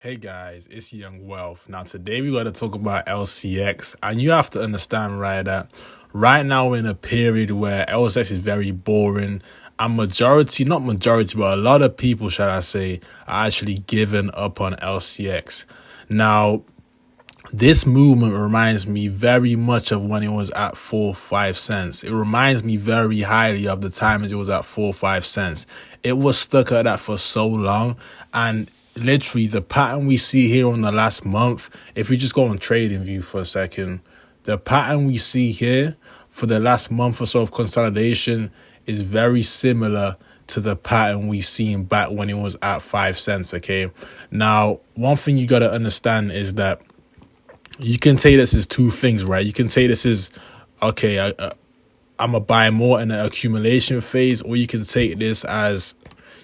Hey guys, it's Young Wealth. Now today we got to talk about LCX, and you have to understand, right, that right now we're in a period where LCX is very boring, and not majority, but a lot of people, shall I say, are actually giving up on LCX. Now, this movement reminds me very much of when it was at 4 5 cents. It reminds me very highly of the times it was at 4 5 cents. It was stuck at that for so long, and literally the pattern we see here on the last month, if we just go on trading view for a second, the pattern we see here for the last month or so of consolidation is very similar to the pattern we seen back when it was at 5 cents. Okay, now one thing you got to understand is that you can take this as two things, right? You can say this is, okay, I'm going to buy more in the accumulation phase, or you can take this as,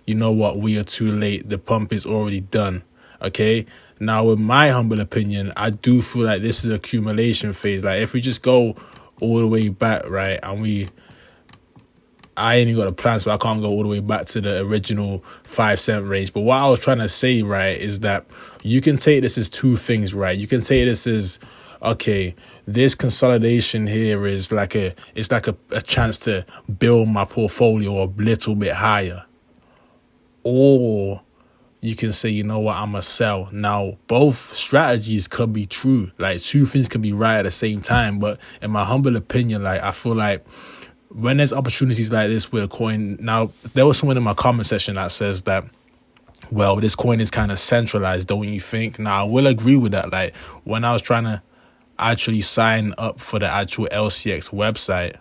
you know what, we are too late. The pump is already done, okay? Now, in my humble opinion, I do feel like this is accumulation phase. Like, if we just go all the way back, right, and I ain't even got a plan, so I can't go all the way back to the original 5 cent range. But what I was trying to say, right, is that you can take this as two things, right? You can take this as, okay, this consolidation here is like a chance to build my portfolio a little bit higher. Or you can say, you know what, I'm going to sell. Now, both strategies could be true. Like, two things can be right at the same time. But in my humble opinion, like, I feel like when there's opportunities like this with a coin, now there was someone in my comment section that says that, well, this coin is kind of centralized, don't you think? Now, I will agree with that. Like, when I was trying to actually sign up for the actual LCX website,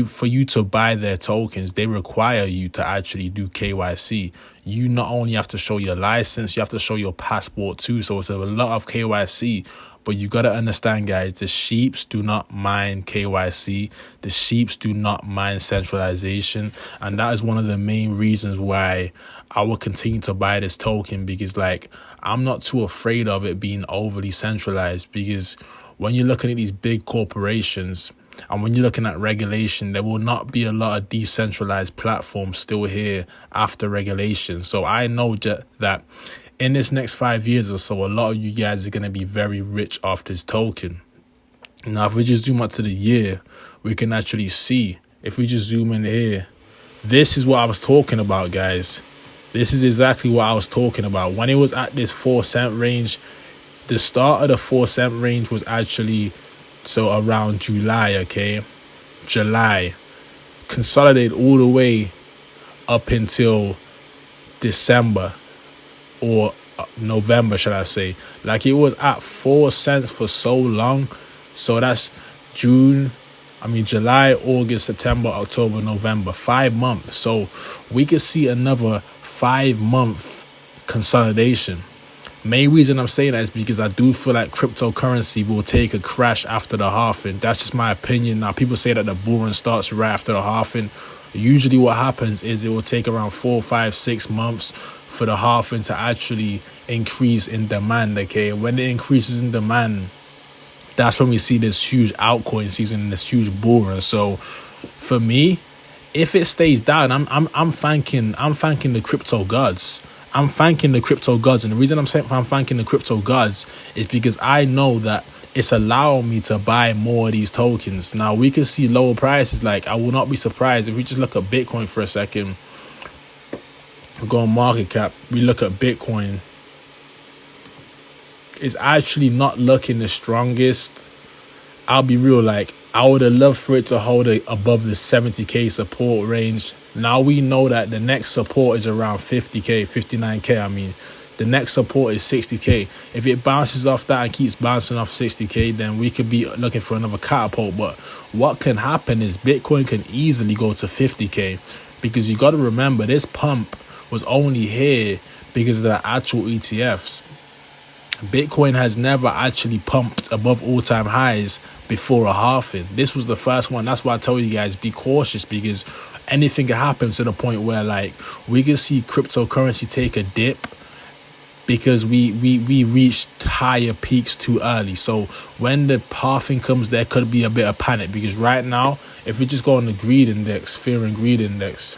for you to buy their tokens, they require you to actually do KYC. You not only have to show your license, you have to show your passport too. So it's a lot of KYC. But you got to understand, guys, the sheeps do not mind KYC. The sheeps do not mind centralization. And that is one of the main reasons why I will continue to buy this token, because, like, I'm not too afraid of it being overly centralized, because when you're looking at these big corporations and when you're looking at regulation, there will not be a lot of decentralized platforms still here after regulation. So I know that in this next 5 years or so, a lot of you guys are going to be very rich off this token. Now, if we just zoom out to the year, we can actually see, if we just zoom in here, this is what I was talking about, guys. This is exactly what I was talking about. When it was at this 4 cent range, the start of the 4 cent range was actually, so around July, okay? July. Consolidate all the way up until December. Or November, should I say. Like, it was at 4 cents for so long. So that's July, August, September, October, November. 5 months. So we could see another 5-month consolidation. Main reason I'm saying that is because I do feel like cryptocurrency will take a crash after the halving. That's just my opinion. Now, people say that the bull run starts right after the halving. Usually what happens is it will take around 4, 5, 6 months for the halving to actually increase in demand, okay? When it increases in demand, that's when we see this huge altcoin season and this huge bull run. So for me, if it stays down, I'm thanking the crypto gods. I'm thanking the crypto gods, and the reason I'm saying I'm thanking the crypto gods is because I know that it's allowing me to buy more of these tokens. Now, we can see lower prices. Like, I will not be surprised if we just look at Bitcoin for a second. We go on market cap, we look at Bitcoin. It's actually not looking the strongest. I'll be real, like, I would have loved for it to hold it above the 70k support range. Now we know that the next support is around 50k, 59k. I mean, the next support is 60k. If it bounces off that and keeps bouncing off 60k, then we could be looking for another catapult. But what can happen is Bitcoin can easily go to 50k, because you got to remember, this pump was only here because of the actual ETFs. Bitcoin has never actually pumped above all-time highs before a halving. This was the first one. That's why I tell you guys, be cautious, because anything can happen to the point where, like, we can see cryptocurrency take a dip because we reached higher peaks too early. So when the halving comes, there could be a bit of panic, because right now, if we just go on the greed index, fear and greed index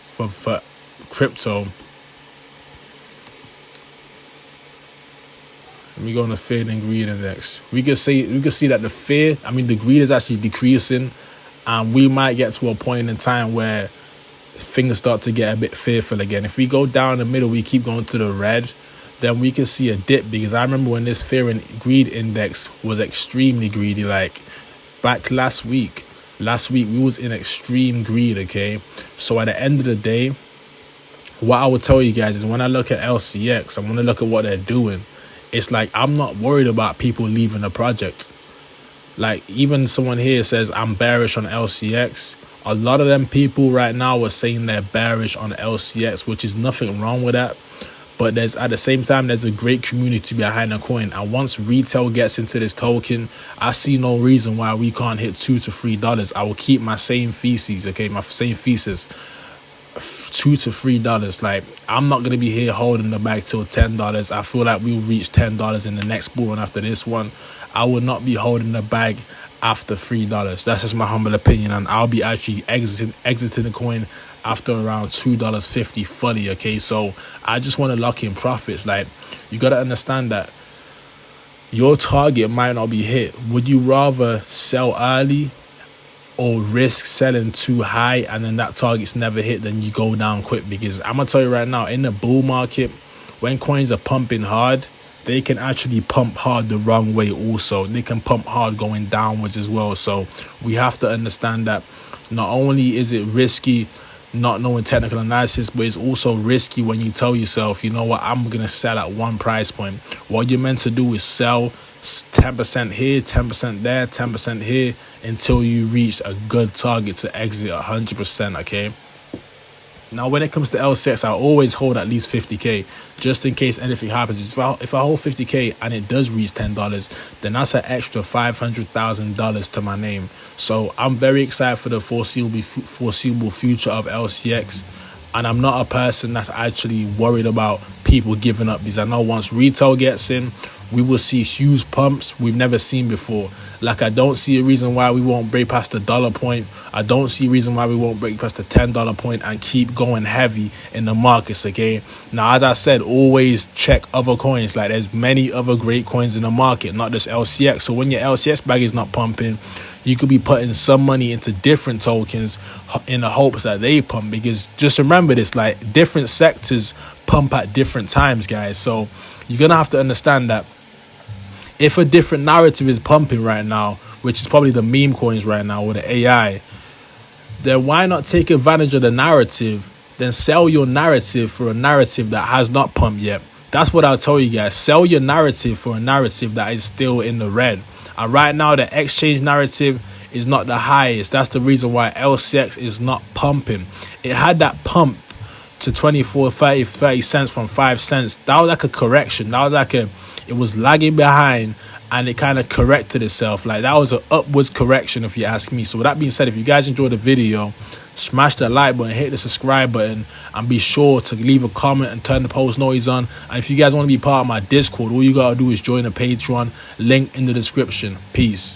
for crypto, Let me go on the fear and greed index. We can see that the greed is actually decreasing, and we might get to a point in time where things start to get a bit fearful again. If we go down the middle, we keep going to the red, then we can see a dip, because I remember when this fear and greed index was extremely greedy, like back last week we was in extreme greed, okay? So at the end of the day, what I would tell you guys is, when I look at LCX, I want to look at what they're doing. It's like, I'm not worried about people leaving the project. Like, even someone here says I'm bearish on LCX. A lot of them people right now are saying they're bearish on LCX, which is nothing wrong with that. But at the same time, there's a great community behind the coin. And once retail gets into this token, I see no reason why we can't hit $2 to $3. I will keep my same thesis, okay? My same thesis. $2 to $3. Like, I'm not gonna be here holding the bag till $10. I feel like we'll reach $10 in the next bull run after this one. I will not be holding the bag after $3. That's just my humble opinion, and I'll be actually exiting the coin after around $2.50 fully, okay? So I just want to lock in profits. Like, you got to understand that your target might not be hit. Would you rather sell early or risk selling too high and then that target's never hit, then you go down quick? Because I'm gonna tell you right now, in the bull market, when coins are pumping hard, they can actually pump hard the wrong way also. They can pump hard going downwards as well. So we have to understand that not only is it risky not knowing technical analysis, but it's also risky when you tell yourself, you know what, I'm going to sell at one price point. What you're meant to do is sell 10% here, 10% there, 10% here, until you reach a good target to exit 100%, okay? Now, when it comes to LCX, I always hold at least 50K, just in case anything happens. If I hold 50K and it does reach $10, then that's an extra $500,000 to my name. So I'm very excited for the foreseeable future of LCX. And I'm not a person that's actually worried about people giving up, because I know once retail gets in, we will see huge pumps we've never seen before. Like, I don't see a reason why we won't break past the dollar point. I don't see a reason why we won't break past the $10 point and keep going heavy in the markets, okay? Now, as I said, always check other coins. Like, there's many other great coins in the market, not just LCX. So when your LCX bag is not pumping, you could be putting some money into different tokens in the hopes that they pump. Because just remember this, like, different sectors pump at different times, guys. So you're going to have to understand that if a different narrative is pumping right now, which is probably the meme coins right now with the AI, then why not take advantage of the narrative, then sell your narrative for a narrative that has not pumped yet? That's what I'll tell you guys. Sell your narrative for a narrative that is still in the red. And right now, the exchange narrative is not the highest. That's the reason why LCX is not pumping. It had that pump to 24, 30 cents from 5 cents. That was like a correction. That was like it was lagging behind, and it kind of corrected itself. Like, that was an upwards correction, if you ask me. So with that being said, if you guys enjoyed the video, smash that like button, hit the subscribe button, and be sure to leave a comment and turn the post noise on. And if you guys want to be part of my Discord, all you gotta do is join the Patreon, link in the description. Peace.